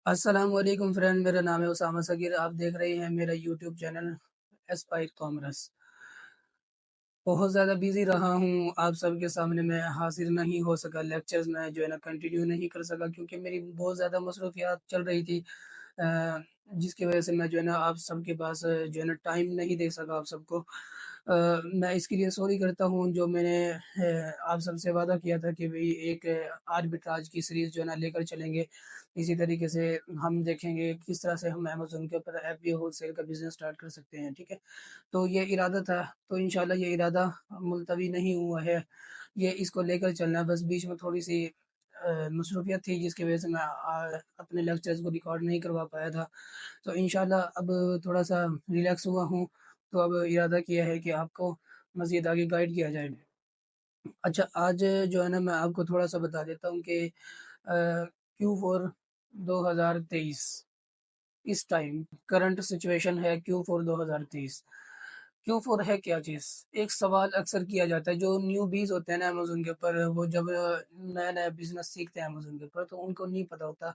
السلام علیکم فرینڈ، میرا نام ہے اسامہ صغیر۔ آپ دیکھ رہے ہیں میرا یوٹیوب چینل اسپائر کامرس۔ بہت زیادہ بیزی رہا ہوں، آپ سب کے سامنے میں حاضر نہیں ہو سکا، لیکچرز میں جو ہے نا کنٹینیو نہیں کر سکا کیونکہ میری بہت زیادہ مصروفیات چل رہی تھی، جس کی وجہ سے میں جو ہے نا آپ سب کے پاس جو ہے نا ٹائم نہیں دے سکا آپ سب کو۔ میں اس کے لیے سوری کرتا ہوں۔ جو میں نے آپ سب سے وعدہ کیا تھا کہ بھئی ایک آربٹراج کی سیریز جو ہے نا لے کر چلیں گے، اسی طریقے سے ہم دیکھیں گے کس طرح سے ہم امیزون کے اوپر ایف بی ہول سیل کا بزنس سٹارٹ کر سکتے ہیں، ٹھیک ہے۔ تو یہ ارادہ تھا، تو انشاءاللہ یہ ارادہ ملتوی نہیں ہوا ہے، یہ اس کو لے کر چلنا ہے۔ بس بیچ میں تھوڑی سی مصروفیت تھی جس کی وجہ سے میں اپنے لیکچرز کو ریکارڈ نہیں کروا پایا تھا۔ تو انشاءاللہ اب تھوڑا سا ریلیکس ہوا ہوں، تو اب ارادہ کیا ہے کہ آپ کو مزید آگے گائیڈ کیا جائے۔ اچھا، آج جو ہے نا میں آپ کو تھوڑا سا بتا دیتا ہوں کہ Q4 2023 اس ٹائم کرنٹ سچویشن ہے۔ Q4 2023 Q4 ہے کیا چیز؟ ایک سوال اکثر کیا جاتا ہے، جو نیو بیز ہوتے ہیں نا امیزون کے اوپر، وہ جب نیا نیا بزنس سیکھتے ہیں امیزون کے اوپر تو ان کو نہیں پتا ہوتا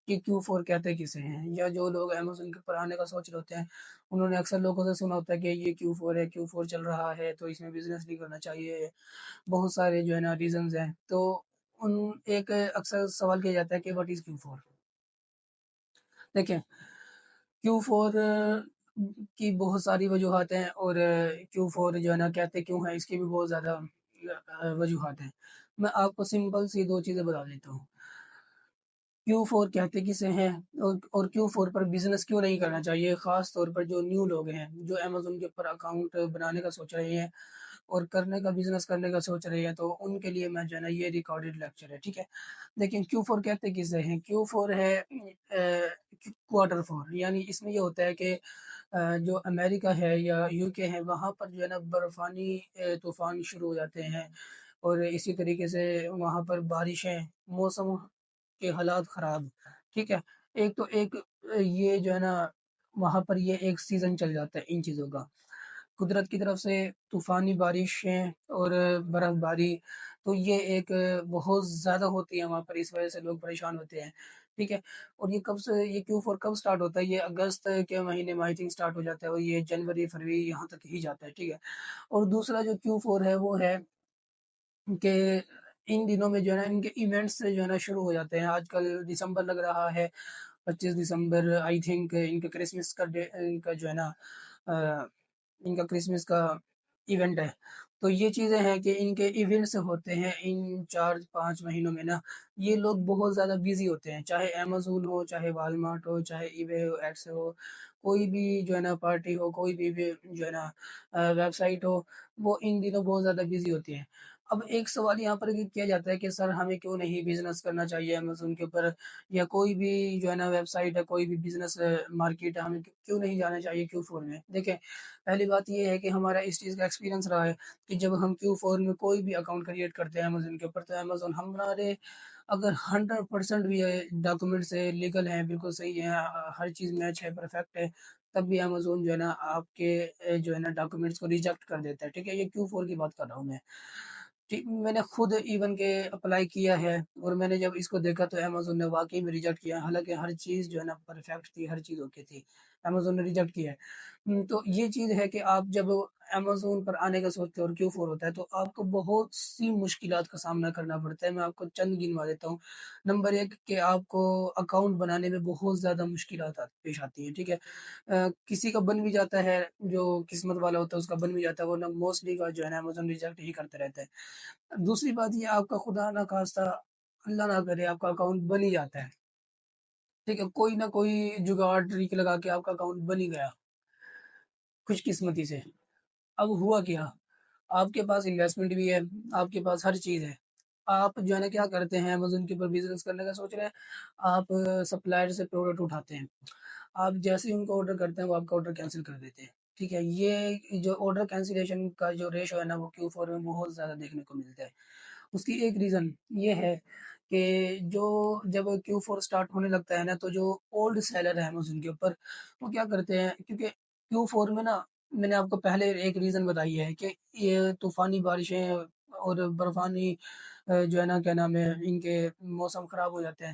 کہ Q4 کہتے کسے ہیں، یا جو لوگ امیزون کے اوپر آنے کا سوچ رہے ہوتے ہیں انہوں نے اکثر لوگوں سے سنا ہوتا ہے کہ یہ Q4 ہے، Q4 چل رہا ہے تو اس میں بزنس نہیں کرنا چاہیے، بہت سارے جو ہے نا ریزنز ہیں۔ تو ان ایک اکثر سوال کیا جاتا ہے کہ واٹ از Q4؟ دیکھیں، Q4 کی بہت ساری وجوہات ہیں، اور Q4 جو ہے نا کہتے کیوں ہیں اس کی بھی بہت زیادہ وجوہات ہیں۔ میں آپ کو سمپل سی دو چیزیں بتا دیتا ہوں۔ Q4 کہتے کسے ہیں، اور Q4 پر بزنس کیوں نہیں کرنا چاہیے، خاص طور پر جو نیو لوگ ہیں، جو امیزون کے اوپر اکاؤنٹ بنانے کا سوچ رہے ہیں اور کرنے کا بزنس کرنے کا سوچ رہے ہیں، تو ان کے لیے میں جو ہے نا یہ ریکارڈڈ لیکچر ہے، ٹھیک ہے۔ لیکن Q4 کہتے کسے ہیں؟ Q4 ہے کوارٹر 4، یعنی اس میں یہ ہوتا ہے کہ جو امریکہ ہے یا UK ہے وہاں پر جو ہے نا برفانی طوفان شروع ہو جاتے ہیں، اور اسی طریقے سے وہاں پر بارشیں، موسم کے حالات خراب، ٹھیک ہے۔ ایک تو ایک یہ جو ہے نا وہاں پر یہ ایک سیزن چل جاتا ہے ان چیزوں کا، قدرت کی طرف سے طوفانی بارشیں اور برف باری، تو یہ ایک بہت زیادہ ہوتی ہے وہاں پر، اس وجہ سے لوگ پریشان ہوتے ہیں، ٹھیک ہے۔ اور یہ کب سے، یہ Q4 کب سٹارٹ ہوتا ہے؟ یہ اگست کے مہینے میں آئی تھنک سٹارٹ ہو جاتا ہے، اور یہ جنوری فروری یہاں تک ہی جاتا ہے، ٹھیک ہے۔ اور دوسرا جو Q4 ہے وہ ہے کہ ان دنوں میں جو ہے نا ان کے ایونٹس جو ہے نا شروع ہو جاتے ہیں۔ آج کل دسمبر لگ رہا ہے، 25 دسمبر آئی تھنک ان کا کرسمس کا ان کا جو ہے نا ان کا کرسمس کا ایونٹ ہے۔ تو یہ چیزیں ہیں کہ ان کے ایونٹس ہوتے ہیں ان 4-5 مہینوں میں نا، یہ لوگ بہت زیادہ بیزی ہوتے ہیں، چاہے امیزون ہو، چاہے والمارٹ ہو، چاہے ای بے ہو، ایکس ہو، کوئی بھی جو ہے نا پارٹی ہو، کوئی بھی جو ہے نا ویب سائٹ ہو، وہ ان دنوں بہت زیادہ بیزی ہوتی ہیں۔ اب ایک سوال یہاں پر کیا جاتا ہے کہ سر ہمیں کیوں نہیں بزنس کرنا چاہیے امیزون کے اوپر، یا کوئی بھی جو ہے نا ویب سائٹ ہے، کوئی بھی بزنس مارکیٹ ہے، ہمیں کیوں نہیں جانا چاہیے Q4 میں؟ دیکھیں، پہلی بات یہ ہے کہ ہمارا اس چیز کا ایکسپیرینس رہا ہے کہ جب ہم Q4 میں کوئی بھی اکاؤنٹ کریٹ کرتے ہیں امیزون کے اوپر، تو امیزون ہمارے اگر 100% بھی ڈاکومنٹس لیگل ہیں، بالکل صحیح ہیں، ہر چیز میچ ہے، پرفیکٹ ہے، تب بھی امیزون جو ہے نا آپ کے جو ہے نا ڈاکومنٹس کو ریجیکٹ کر دیتا ہے، ٹھیک ہے۔ یہ Q4 کی بات کر رہا ہوں میں، ٹھیک۔ میں نے خود ایون کے اپلائی کیا ہے، اور میں نے جب اس کو دیکھا تو امیزون نے واقعی میں ریجیکٹ کیا، حالانکہ ہر چیز جو ہے نا پرفیکٹ تھی، ہر چیز اوکے تھی، امیزون نے ریجیکٹ کیا ہے۔ تو یہ چیز ہے کہ آپ جب امیزون پر آنے کا سوچتے ہیں اور Q4 ہوتا ہے تو آپ کو بہت سی مشکلات کا سامنا کرنا پڑتا ہے۔ میں آپ کو چند گنوا دیتا ہوں۔ نمبر 1 کہ آپ کو اکاؤنٹ بنانے میں بہت زیادہ مشکلات پیش آتی ہیں، ٹھیک ہے۔ کسی کا بن بھی جاتا ہے، جو قسمت والا ہوتا ہے اس کا بن بھی جاتا ہے، وہ موسٹلی کا جو ہے نا امیزون ریجیکٹ ہی کرتے رہتا ہے۔ دوسری بات یہ، آپ کا خدا نہ خواستہ، اللہ نہ کرے، آپ کا اکاؤنٹ بن ہی جاتا ہے، ٹھیک ہے، کوئی نہ کوئی جگاڑ ٹریک لگا کے آپ کا اکاؤنٹ بن ہی گیا خوش قسمتی سے۔ اب ہوا کیا، آپ کے پاس انویسٹمنٹ بھی ہے، آپ کے پاس ہر چیز ہے، آپ جو ہے نا کیا کرتے ہیں، امیزون کے اوپر بزنس کرنے کا سوچ رہے ہیں، آپ سپلائر سے پروڈکٹ اٹھاتے ہیں، آپ جیسے ہی ان کو آرڈر کرتے ہیں وہ آپ کا آرڈر کینسل کر دیتے ہیں، ٹھیک ہے۔ یہ جو آرڈر کینسلیشن کا جو ریشو ہے نا وہ Q4 میں بہت زیادہ دیکھنے کو ملتا ہے۔ اس کی ایک ریزن یہ ہے کہ جو جب Q4 سٹارٹ ہونے لگتا ہے نا تو جو اولڈ سیلر ہے امیزون کے اوپر، وہ کیا کرتے ہیں، کیونکہ Q4 میں نا میں نے آپ کو پہلے ایک ریزن بتائی ہے کہ یہ طوفانی بارشیں اور برفانی جو ہے نا کیا نام ہے ان کے موسم خراب ہو جاتے ہیں،